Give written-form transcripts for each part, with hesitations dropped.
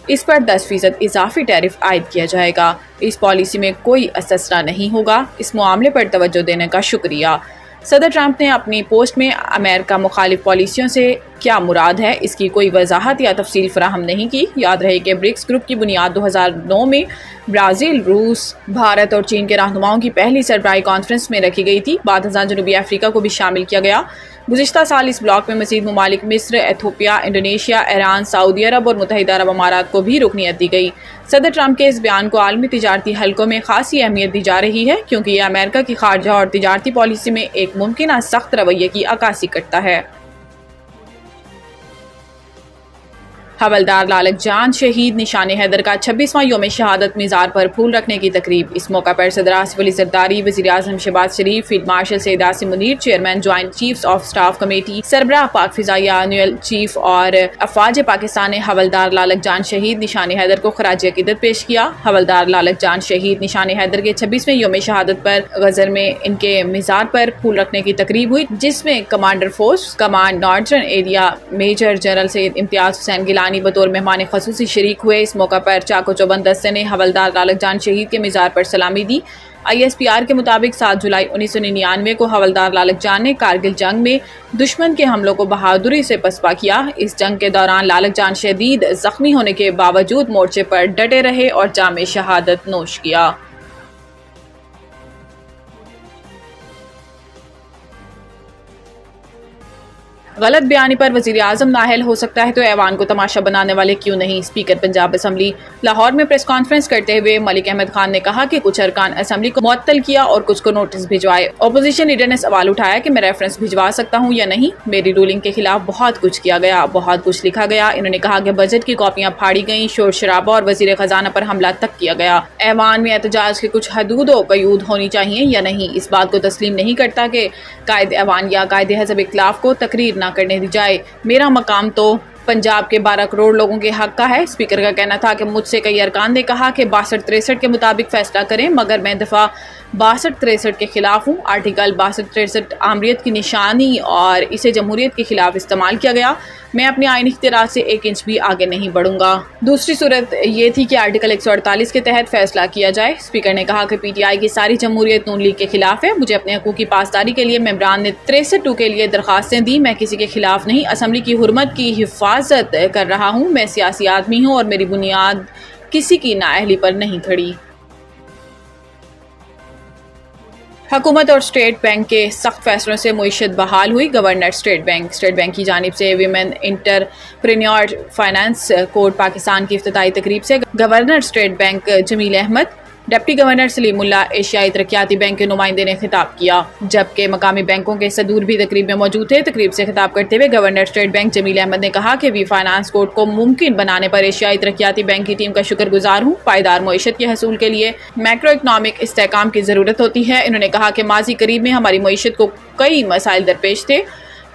इस पर 10% इजाफी टैरिफ आयद किया जाएगा। इस पॉलिसी में कोई अससरा नहीं होगा। इस मामले पर तवज्जो देने का शुक्रिया। सदर ट्रंप ने अपनी पोस्ट में अमेरिका मुखालिफ पॉलिसियों से क्या मुराद है इसकी कोई वजाहत या तफसील फराहम नहीं की। याद रहे कि ब्रिक्स ग्रुप की बुनियाद 2009 में ब्राज़ील, रूस, भारत और चीन के रहनुमाओं की पहली सरबराही कॉन्फ्रेंस में रखी गई थी। बाद जनूबी अफ्रीका को भी शामिल किया गया। गुज़िश्ता साल इस ब्लॉक में मज़ीद ममालिक मिस्र, एथोपिया, इंडोनेशिया, ईरान, सऊदी अरब और मुत्तहिदा अरब अमारात को भी रुकनियत दी गई। सदर ट्रंप के इस बयान को आलमी तिजारती हलकों में खासी अहमियत दी जा रही है, क्योंकि यह अमेरिका की खारजा और तिजारती पॉलिसी में एक मुमकिन सख्त रवैये की अक्कासी करता है। हवलदार लालक जान शहीद निशान हैदर का 26वां योम शहादत मीज़ार पर फूल रखने की तकरीब। इस मौका पर सदर आसिफ अली ज़रदारी, वज़ीर आज़म Shahbaz Sharif, field marshal Syed Asim Munir, chairman joint chiefs of staff committee, सरबराह पाक फ़िज़ाइया एनुअल चीफ और अफवाज पाकिस्तान ने हवलदार लालक जान शहीद निशान हैदर को खराज अक़ीदत पेश किया। हवलदार लालक जान शहीद निशान हैदर के 26वें योम शहादत पर गज़र में इनके मीज़ार पर फूल रखने की तकरीब हुई, जिसमें commander force command northern area major general Syed Imtiaz Hussain Gilani बतौर मेहमान खसूसी शरीक हुए। इस मौका पर चाको चौबंद दस्ते ने हवलदार लालक जान शहीद के मीज़ार पर सलामी दी। ISPR के मुताबिक 7 जुलाई 1999 को हवलदार लालक जान ने कारगिल जंग में दुश्मन के हमलों को बहादुरी से पसपा किया। इस जंग के दौरान लालक जान शदीद जख्मी होने के बावजूद मोर्चे पर डटे रहे और जामे शहादत नोश किया। गलत बयानी पर वज़ीर आज़म नाअहल हो सकता है तो ऐवान को तमाशा बनाने वाले क्यों नहीं। स्पीकर पंजाब असम्बली लाहौर में प्रेस कॉन्फ्रेंस करते हुए मलिक अहमद खान ने कहा कि कुछ अरकान असम्बली को मुअत्तल किया और कुछ को नोटिस भिजवाए। अपोजिशन लीडर ने सवाल उठाया कि मैं रेफरेंस भिजवा सकता हूँ या नहीं। मेरी रूलिंग के खिलाफ बहुत कुछ किया गया, बहुत कुछ लिखा गया। इन्होंने कहा कि बजट की कॉपियाँ फाड़ी गई, शोर शराबा और वज़ीर खजाना पर हमला तक किया गया। ऐवान में एहतजाज की कुछ हदूद व क़यूद होनी चाहिए या नहीं। इस बात को तस्लीम नहीं करता कि कायद ऐवान या कायद हज़ब इख्तिलाफ को तकरीर न करने दी जाए। मेरा मकाम तो पंजाब के 12 करोड़ लोगों के हक का है। स्पीकर का कहना था कि मुझसे कई अरकान ने कहा कि 62-63 के मुताबिक फैसला करें, मगर मैं दफ़ा 62-63 के खिलाफ हूँ। आर्टिकल 62-63 आमरीत की निशानी और इसे जमहूरियत के खिलाफ इस्तेमाल किया गया। मैं अपनी आईनी इख्तियार से 1 इंच भी आगे नहीं बढ़ूंगा। दूसरी सूरत ये थी कि आर्टिकल 148 के तहत फैसला किया जाए। स्पीकर ने कहा कि PTI की सारी जमहूरियत नून लीग के खिलाफ है। मुझे अपने हकूक़ की पासदारी के लिए मेंबरान ने 63(2) के लिए दरखास्तें दी। मैं किसी के खिलाफ नहीं, असम्बली की हुर्मत की हिफाजत कर रहा हूँ। मैं सियासी आदमी हूँ और मेरी बुनियाद किसी की नाअहली पर नहीं खड़ी। हुकूमत और स्टेट बैंक के सख्त फैसलों से मुईशत बहाल हुई। गवर्नर स्टेट बैंक की जानिब से women entrepreneur finance code Pakistan की इफ्तिताई तकरीब से governor state bank Jameel Ahmad, deputy governor Salimullah, एशियाई तरक्याती बैंक के नुमाइंदे ने खिताब किया, जबकि मकामी बैंकों के सदूर भी तकरीब में मौजूद थे। तकरीब से खिताब करते हुए governor state bank Jameel Ahmad ने कहा कि वी फाइनेंस कोड को मुमकिन बनाने पर एशियाई तरक्याती बैंक की टीम का शुक्रगुजार हूँ। पायदार मईशत के हसूल के लिए मैक्रो इकनॉमिक इस्तेहकाम की ज़रूरत होती है। इन्होंने कहा कि माजी करीब में हमारी मईशत को कई मसाइल दरपेश थे,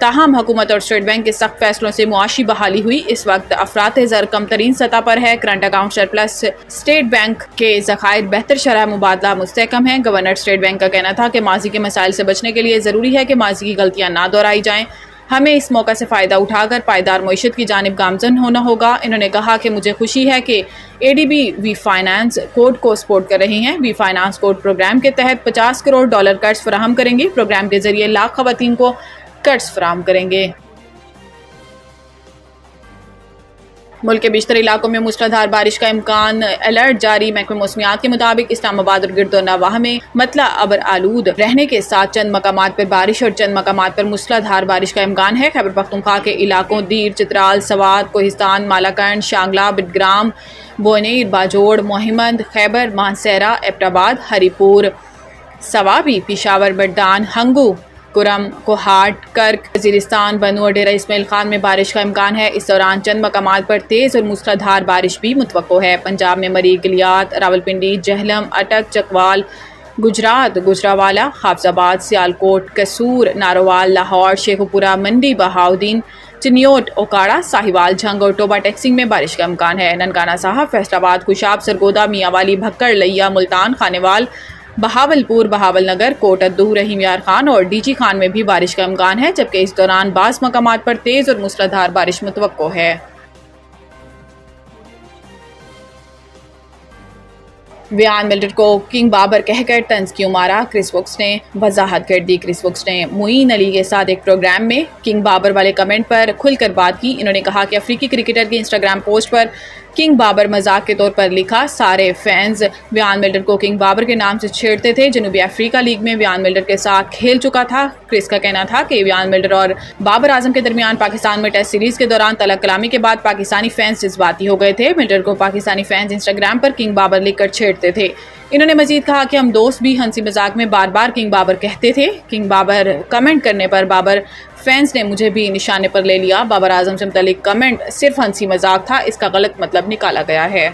ताहम हुकूमत और स्टेट बैंक के सख्त फैसलों से मुआशी बहाली हुई। इस वक्त अफरात ज़र कम तरीन सतह पर है। Current account surplus, state bank के ज़खायर बेहतर शरह मुबादला मुस्तहकम है। गवर्नर स्टेट बैंक का कहना था कि माजी के मसाइल से बचने के लिए ज़रूरी है कि माजी की गलतियाँ ना दोहराई जाएँ। हमें इस मौका से फ़ायदा उठाकर पायदार मईशत की जानिब गामजन होना होगा। इन्होंने कहा कि मुझे खुशी है कि ADB वी फाइनेंस कोड को सपोर्ट कर रहे हैं। वी फाइनेंस कोड प्रोग्राम के तहत $50 करोड़ कर्ज फराहम करेंगे। प्रोग्राम के जरिए लाख खवातीन को कर्ज फराहम करेंगे। मुल्क के बेशतर इलाकों में मूसलाधार बारिश का इम्कान, अलर्ट जारी। महकमे मौसमियात के मुताबिक इस्लामाबाद और गिरदोनवाह में मतला अबर आलूद रहने के साथ चंद मकामात पर बारिश और चंद मकामात पर मूसलाधार बारिश का इम्कान है। खैबर पख्तूनख्वा के इलाकों दीर, चित्राल, सवात, कोहिस्तान, मालाकंड, शांगला, बिडग्राम, बोनेर, बाजोड़, मोहिमंद, खैबर, मानसेरा, एबटाबाद, हरीपुर, सवाबी, पिशावर, बरदान, हंगू, कुरम, कोहाट, कर्क, वजीरिस्तान, बनू और डेरा इस्माइल खान में बारिश का इम्कान है। इस दौरान चंद मकामात पर तेज़ और मूसलाधार बारिश भी मुतवक्को है। पंजाब में मरी, गलियात, रावलपिंडी, जहलम, अटक, चकवाल, गुजरात, गुजरावाला, हाफजाबाद, सियालकोट, कसूर, नारोवाल, लाहौर, शेखुपुरा, मंडी, बहाउद्दीन, चिन्योट, ओकाड़ा, साहिवाल, झंग और टोबा टेक्सिंग में बारिश का इम्कान है। ननकाना साहब, फैसलाबाद, खुशाब, सरगोदा, मियांवाली, भक्कड़, लिया, मुल्तान, खानेवाल, बहावलपुर, बहावल नगर, कोट अद्दू, रहीम यार खान और DG खान में भी बारिश का इम्कान है, जबकि इस दौरान बाज़ मकामात पर तेज़ और मूसलाधार बारिश मुतवक्को है। बयान मिल्टर को किंग बाबर कहकर तंज क्यों मारा, क्रिस वोक्स ने वजाहत कर दी। क्रिस वोक्स ने मुईन अली के साथ एक प्रोग्राम में किंग बाबर वाले कमेंट पर खुलकर बात की। इन्होंने कहा कि अफ्रीकी क्रिकेटर की इंस्टाग्राम पोस्ट पर किंग बाबर मजाक के तौर पर लिखा। सारे फैंस बयान मिल्टर को किंग बाबर के नाम से छेड़ते थे। जनूबी अफ्रीका लीग में बयान मिल्टर के साथ खेल चुका था। क्रिस का कहना था कि बयान मिल्टर और बाबर आजम के दरमियान पाकिस्तान में टेस्ट सीरीज के दौरान तलक कलामी के बाद पाकिस्तानी फैंस जज्बाती हो गए थे। मिल्टर को पाकिस्तानी फैंस इंस्टाग्राम पर किंग बाबर लिखकर छेड़ते थे। इन्होंने मजीद कहा कि हम दोस्त भी हंसी मजाक में बार बार किंग बाबर कहते थे। किंग बाबर कमेंट करने पर बाबर फैंस ने मुझे भी निशाने पर ले लिया। बाबर आजम से मुतालिक कमेंट सिर्फ हंसी मजाक था, इसका गलत मतलब निकाला गया है।